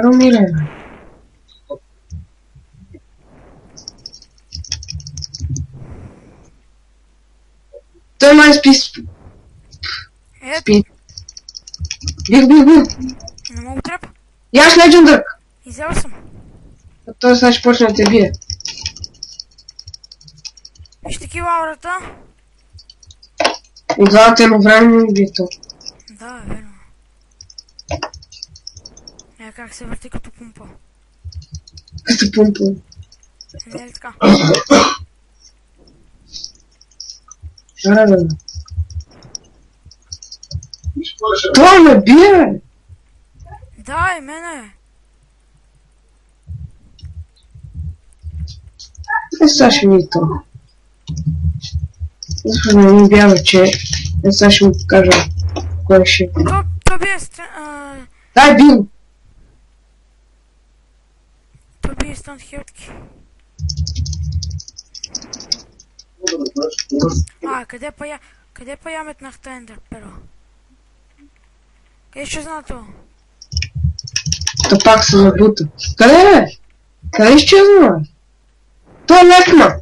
Умирай. Той май спи. Спи. Бих. Не мога тръп. Яш Legendary. Изял съм. Той сега ще почне да те бие. Виж такива аурата. Отзад време ми бие то. Да, верно. Как се върти като пумпа. Като пумпа. Не е ли така? Зараден. Това ме бие! Да, и мене. Сега ще ми то. Защо не ми вярва, че сега ще му покажа кой ще. То бие Дай бил! То бие стан хилтки. Къде па я метнахте ендер перо? Къде ще знае това? То пак се забута. Къде бе? Къде изчезна бе? Той лекна!